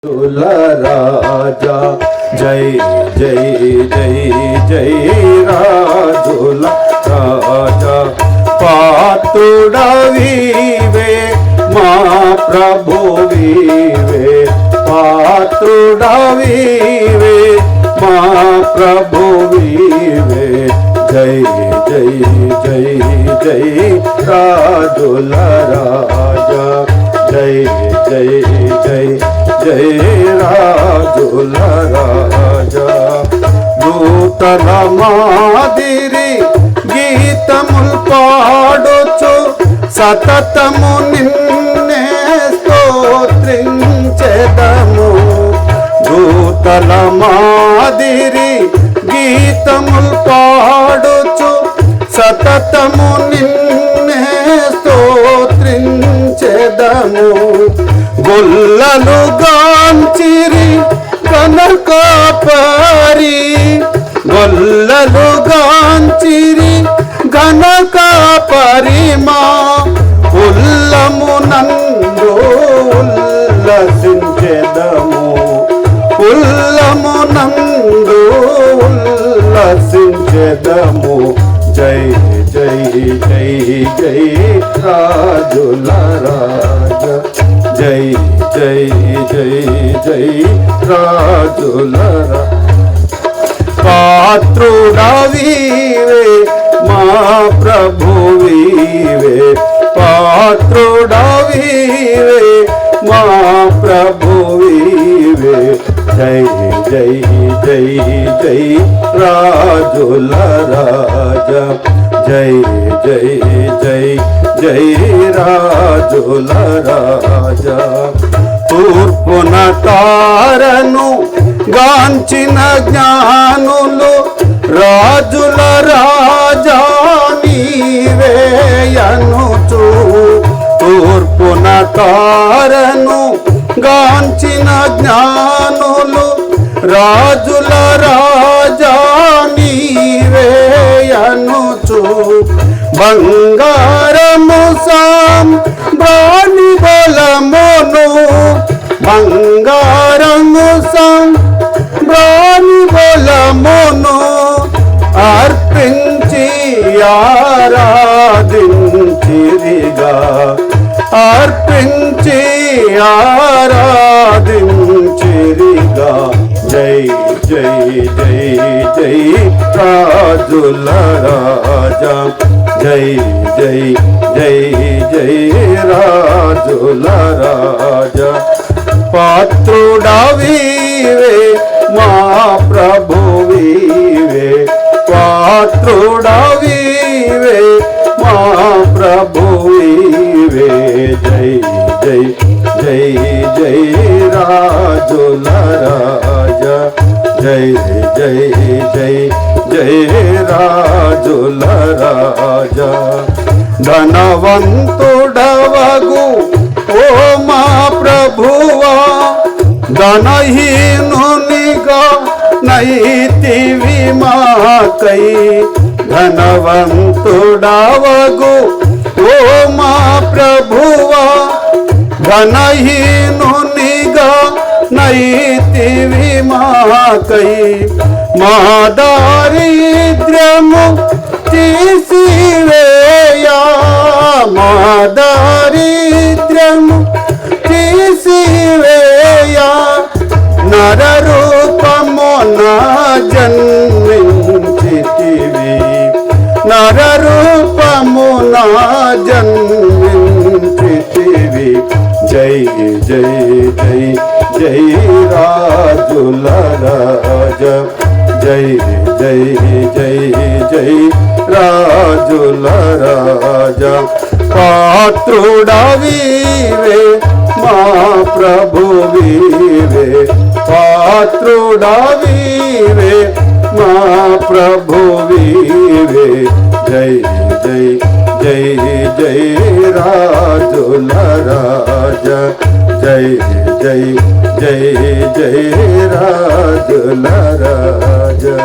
రాజా జై జై జై జై రాజుల రాజా పాత్రుడవివే మా ప్రభువివే పాత్రుడవివే మా ప్రభువివే జై జై జై జై రాజుల రాజా జై జై జై జై రాజుల రాజా దూతల మాదిరి గీతముల్ పాడుచు సతతము నిన్నే స్తోత్రించెదము దూతల మాదిరి గీతముల్ పాడుచు సతతము నిన్నే స్తోత్రించెదము గొల్లలు గాంచిరి కనకాపరి గొల్లలు గాంచిరి ఘనకాపరి మా ఉల్లము నందు ఉల్లసించెదము ఉల్లము నందు ఉల్లసించెదము జై జై జై జై రాజుల రాజా జై జై జై జై రాజుల పాత్రుడవివే మా ప్రభువివే పాత్రుడవివే మా ప్రభువివే జై జై జై జై రాజుల రాజా జై జై జై జై రాజుల రాజా తూర్పున తారను గాంచిన జ్ఞానులు రాజుల రాజా నీవేయనుచు తూర్పున తారను గాంచిన జ్ఞానులు రాజుల రాజా నీవేయనుచు బంగారము సాంబ్రాణి బలమును బంగారము సాంబ్రాణి బలమును అర్పించి ఆరాధించిరిగా అర్పించి ఆరాధించిరిగా జై జై జై జై రాజుల రాజా జై జై జై జై రాజుల రాజా పాత్రుడవివే మా ప్రభువివే పాత్రుడవివే మా ప్రభువివే జై జై జై జై రాజుల రాజా జై జై జై జై రాజుల రాజా ధనవంతుడవగు ఓ మా ప్రభువా ధనహీనునిగా నైతివి మాకై ధనవంతుడవగు ఓ మా ప్రభువా ధనహీనునిగా నైతివి మాకై మా దారిద్ర్యము తీసివేయా మా దారిద్ర్యము తీసివేయా నరరూపము నా జన్మించితివి నరరూపము నా జన్మించితివి జై జై జై జై రాజుల రాజా జై జై జై జై రాజుల రాజా పాత్రుడవివే మా ప్రభువివే పాత్రుడవివే మా ప్రభువివే జై జై జై జై రాజుల రాజా జై జై జై జై రాజుల రాజా